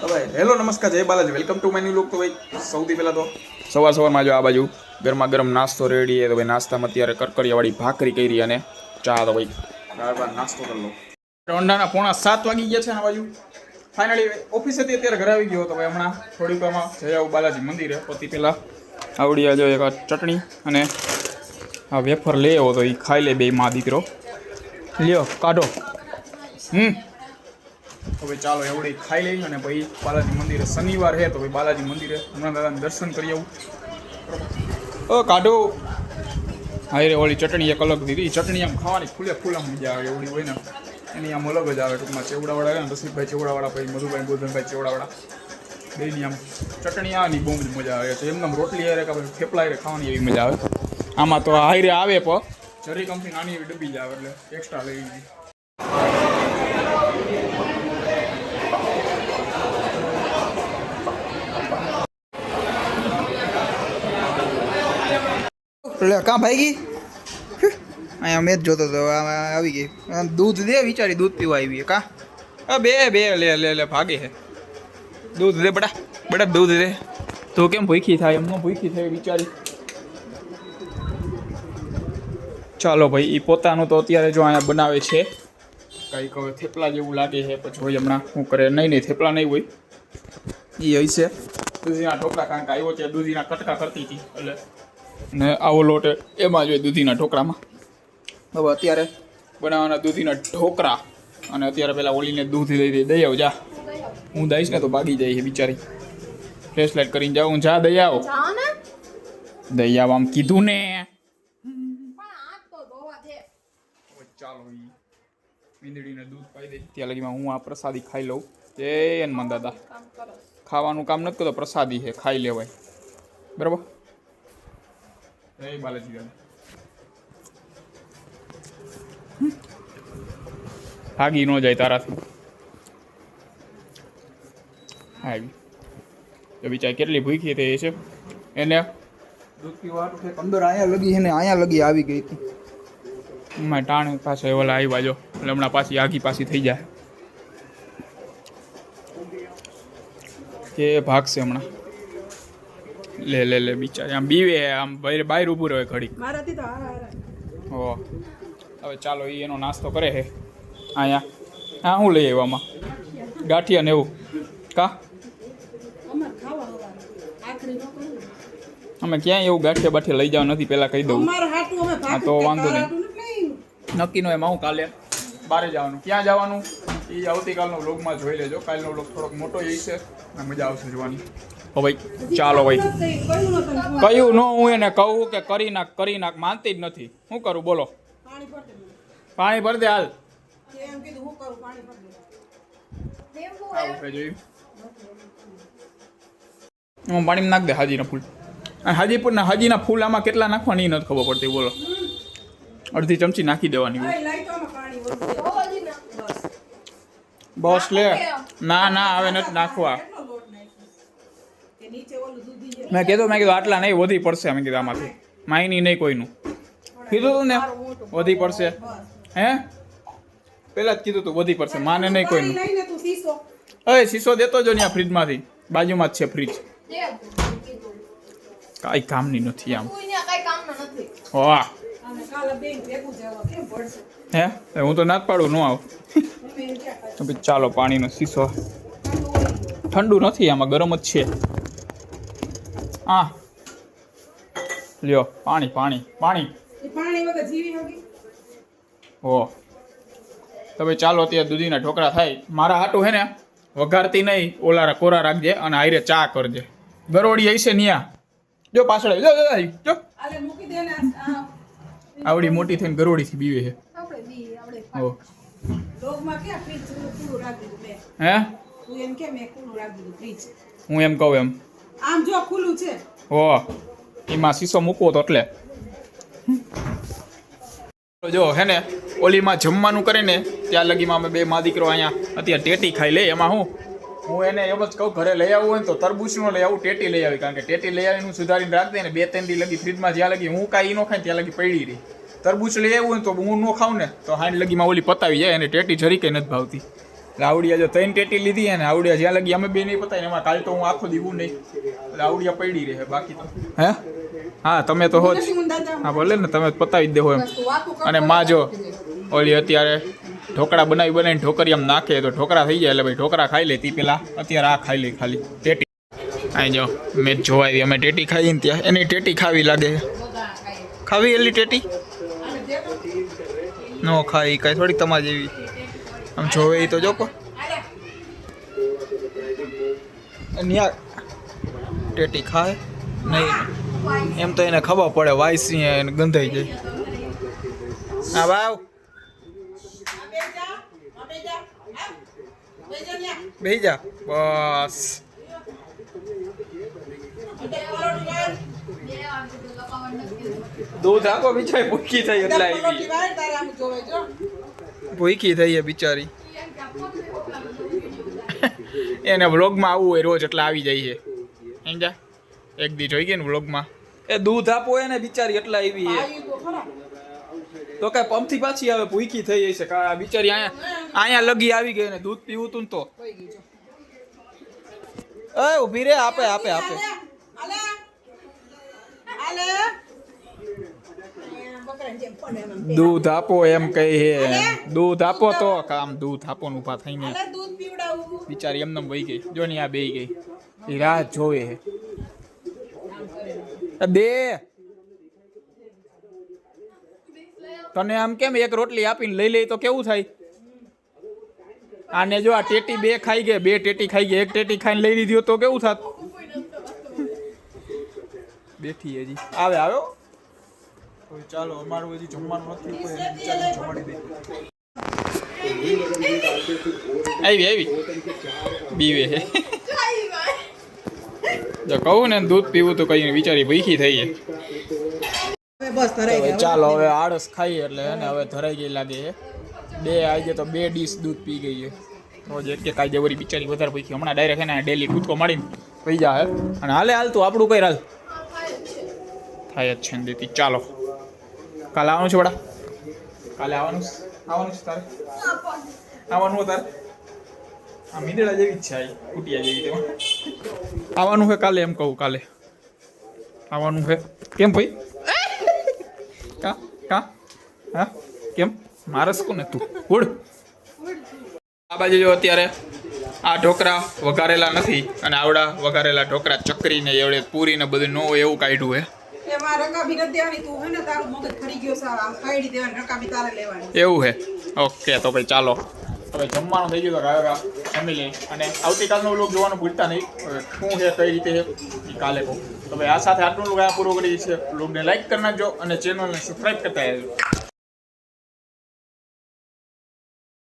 તો ભાઈ હેલો નમસ્કાર જય Balaji welcome to my new look. તો ભાઈ સૌથી પહેલાં તો સવારમાં જો આ બાજુ ગરમા ગરમ નાસ્તો રેડી છે. તો ભાઈ નાસ્તામાં અત્યારે કરકરિયાવાળી ભાખરી કરી અને ચા. તો ભાઈ બરાબર નાસ્તો કરી લો. રોંડાના 6:45 વાગી ગયા છે આ બાજુ. ફાઇનલી ઓફિસેથી અત્યારે ઘરે આવી ગયો. તો ભાઈ હમણાં થોડીક વારમાં જઈ આવું બાલાજી મંદિરે. પતિ પહેલાં આવડી જો એક ચટણી અને આ વેફર લઈ આવ્યો તો એ ખાઈ લે બે માં દીકરો. લ્યો કાઢો. તો ભાઈ ચાલો એવડી ખાઈ લઈ અને પછી બાલાજી મંદિરે શનિવાર છે. તો ભાઈ બાલાજી મંદિરે હમણાં દાદાને દર્શન કરી આવું. ઓ કાઢો. હા રે ઓલી ચટણી એક અલગ દીધી. ચટણી આમ ખાવાની ફૂલે મજા આવે એવડી હોય ને એની આમ અલગ જ આવે. ટૂંકમાં ચેવડાવાળા આવે ને રસીદભાઈ ચેવડાવાળા પછી મધુભાઈ ગોધનભાઈ ચેવડાવાળા બેની આમ ચટણી આવે ને બહુ જ મજા આવે છે. એમને રોટલી હારે કે થેપલા હારે ખાવાની એવી મજા આવે. આમાં તો હાઈરે આવે પણ જરી કમથી નાની એવી ડબ્બી જ આવે એટલે એક્સ્ટ્રા લઈ ગઈ. કાં ભાઈ ગઈ અહીંયા મેં જ જોતો હતો આવી ગઈ. દૂધ દે વિચારી દૂધ પીવા આવી કાં બે લે ભાગે છે. દૂધ દે બડા દૂધ દે. તો કેમ ભૂખી થાય એમનો ભૂખી થાય વિચારી. ચાલો ભાઈ એ પોતાનું તો અત્યારે જો અહીંયા બનાવે છે કંઈક હવે થેપલા જેવું લાગે છે. પછી હોય હમણાં શું કરે. નહીં થેપલા નહીં હોય એ હશે દૂધીના ઢોકળા. કારણ કે આવ્યો છે દૂધીના કટકા કરતી હતી એટલે ને આવો લોટ એમાં જોઈએ દૂધીના ઢોકળામાં. હવે અત્યારે બનાવવાના દૂધીના ઢોકળા. અને અત્યારે પહેલાં ઓલીને દૂધ દઈ આવ જા. હું દઈશ ને તો ભાગી જાય છે બિચારી. ફ્લેશ લાઇટ કરીને જાઉં જા દઈ આવો. દઈ આવ આમ કીધું ને. ચાલો મીંદડીને દૂધ પાઈ દે ત્યાં લગીમાં હું આ પ્રસાદી ખાઈ લઉં. જય હનુમાન દાદા. ખાવાનું કામ નથી કરતો પ્રસાદી છે ખાઈ લેવાય બરાબર. જય બાલાજી દાદા. ભાગી ન જાય તારાથી. આવી તો બિચારી કેટલી ભૂખી થઈ છે. એને દૂધ પીવાનું છે અંદર અહીંયા લગી છે ને અહીંયા લગી આવી ગઈ હતી. મારે ટાણ પાસે ઓલા આવી બાજો એટલે હમણાં પાછી આઘી પાછી થઈ જાય. કે ભાગશે હમણાં. લે બિચારી આમ બીવે આમ બહાર ઊભું રહે ઘડી. હો હવે ચાલો એ એનો નાસ્તો કરે છે અહીંયા. હા હું લઈ આવ્યો આમાં ગાંઠિયા ને એવું કા. અમે ક્યાંય એવું ગાંઠિયા બાઠિયા લઈ જવા નથી પહેલાં કહી દઉં. હા તો વાંધો નહીં. નક્કી નો એમાં હું કાલે બહાર જવાનું. ક્યાં જવાનું એ આવતીકાલનો વ્લોગમાં જોઈ લેજો. કાલનો વ્લોગ થોડોક મોટો એ છે અને મજા આવશે જોવાની. હો ભાઈ ચાલો ભાઈ કહ્યું ન હું એને કહું કે કરી નાખ માનતી જ નથી. શું કરું બોલો. પાણી ભર દે હાલ. હું પાણી નાખ દે હાજીના ફૂલ. હાજીના ફૂલ આમાં કેટલા નાખવાની નથી ખબર પડતી બોલો. અડધી ચમચી નાખી દેવાની. બસ લે. ના હવે નથી નાખવા. મેં કીધું આટલા નહીં વધી પડશે. મેં કીધું આમાંથી માયની નહીં કોઈનું. કીધું તું ને વધી પડશે. હે પેલા જ કીધું તું વધી પડશે. માને નહીં કોઈનું. હવે શીશો દેતો જો ત્યાં ફ્રીજમાંથી. બાજુમાં જ છે ફ્રીજ. કાંઈ કામની નથી આમ. વાહ હે હું તો ના જ પાડું ન આવ. ચાલો પાણીનો શીશો ઠંડુ નથી આમાં ગરમ જ છે. હા લ્યો પાણી. હો તો ભાઈ ચાલો અત્યારે દૂધીના ઢોકળા થાય. મારા હાટું હે ને વઘારતી નહીં ઓલા કોરા રાખજે અને હારે ચા કરજે. ગરોળી હશે ન્યા જો પાછળ જો આવડી મોટી થઈને ગરોળીથી બીવે છે. હે હું એમ કહું એમ આમ જો ખુલ્લું છે. હો એમાં શીશો મૂકવો તો એટલે જો હે ને ઓલીમાં જમવાનું કરે ને ત્યાં લગીમાં અમે બે મા દીકરો અહીંયા અત્યારે ટેટી ખાઈ લે. એમાં હું એને એમ જ કહું ઘરે લઈ આવવું હોય ને તો તરબૂચનો લઈ આવું ટેટી લઈ આવી. કારણ કે ટેટી લઈ આવીને હું સુધારીને રાખ દે ને 2-3 દી લગી ફ્રીજમાં જ્યાં લગી હું કાંઈ ન ખાય ત્યાં લગી પડી રહી. તરબૂચ લઈ આવ્યું ને તો હું ન ખાઉં ને તો હાંડ લગીમાં ઓલી પતાવી જાય. અને ટેટી જરી કંઈ નથી ભાવતી. એટલે આવડિયા જો 3 ટેટી લીધી હે ને આવડિયા જ્યાં લગી અમે બે નહીં પતાય ને એમાં કાલ તો હું આખો દીવું નહીં એટલે આવડિયા પડી રહે બાકી તો હે હા તમે તો હો જ હા ભલે ને તમે પતાવી જ દેવો એમ અને માં જો ઓલી અત્યારે ઢોકળા બનાવીને ઢોકરી આમ નાખે તો ઢોકળા થઈ જાય એટલે ભાઈ ઢોકળા ખાઈ લે તી પેલા અત્યારે આ ખાઈ લે ખાલી ટેટી અહીં જો મેચ જોવાવી અમે ટેટી ખાઈ ને ત્યાં એની ટેટી ખાવી લાગે ખાવી એલી ટેટી નો ખાઈ કાંઈ થોડીક તમારી જેવી આમ જોવે તો જો કો ટેટી ખાય નહીં એમ તો એને ખબર પડે વાયસી એને ગંધાઈ જાય હા વાવ બેહી જા બસ દૂધ આપો બિચારી ભૂખી થઈ એટલે આવી ભૂખી થઈ બિચારી એને વ્લોગમાં આવવું હોય રોજ એટલે આવી જાય છે સમજા એક દી જોઈ ગઈ ને વ્લોગમાં એ દૂધ આપો એને બિચારી એટલા આવી છે તો કઈ પંપથી પાછી આવે ભૂખી થઈ જાય છે કા બિચારી અહીંયા લગી આવી ગઈ ને દૂધ પીવું તું તો એ ઊભી રે આપે આપે આપે દૂધ આપો એમ કહી હે દૂધ આપો તો કામ દૂધ આપો ને ઉભા થઈને બિચારી એમને વહી ગઈ જો ને આ બેહી ગઈ એ રાહ જોવે હે દે તને આમ કેમ એક રોટલી આપીને લઈ લે તો કેવું થાય આને જો આ ટેટી બે ખાઈ ગઈ બે ટેટી ખાઈ ગઈ એક ટેટી ખાઈને લઈ લીધી તો કેવું થાત બેઠી હજી આવે આવ્યો ચાલો અમારું હજી જમવાનું નથી આવી આવી બીવે છે જો કહું ને દૂધ પીવું તો કઈ વિચારી ભૂખી થઈ ચાલો હવે આળસ ખાઈ એટલે એને હવે ધરાઈ ગઈ લાગે છે બે આવી જાય તો બે ડીશ દૂધ પી ગઈ છે રોજ એક કાંઈ જવરી બિચારી વધારે ભૂખી હમણાં ડાયરેક્ટ એને ડેલી કૂદકો મારીને પી જાય અને હાલે હાલ તું આપણું કઈ હાલ થાય જ છે દેતી ચાલો કાલે આવવાનું છે બડા કાલે આવવાનું છે તારે આવવાનું તારે આ મીંદડા જેવી જ છે આ કુટિયા જેવી તેમાં આવવાનું છે કાલે એમ કહું કાલે આવવાનું છે કેમ ભાઈ કા કા હા કેમ મારસ કોને તું ઉડ આ બાજુ જો અત્યારે આ ઢોકરા વઘારેલા નથી અને આવડા વઘારેલા ઢોકરા ચકરીને એવડે પૂરીને બધું ન હોય એવું કાઢ્યું હે એવું હે ઓકે તો ભાઈ ચાલો હવે જમવાનું થઈ ગયું તો ગાયો જમી લઈ અને આવતીકાલનો વ્લોગ જોવાનું ભૂલતા નહીં શું છે કઈ રીતે છે એ કાલે કહું તો ભાઈ આ સાથે આટલું વ્લોગ પૂરો કરી છે વ્લોગને લાઈક કરી નાખજો અને ચેનલને સબસ્ક્રાઈબ કરતા રહેજો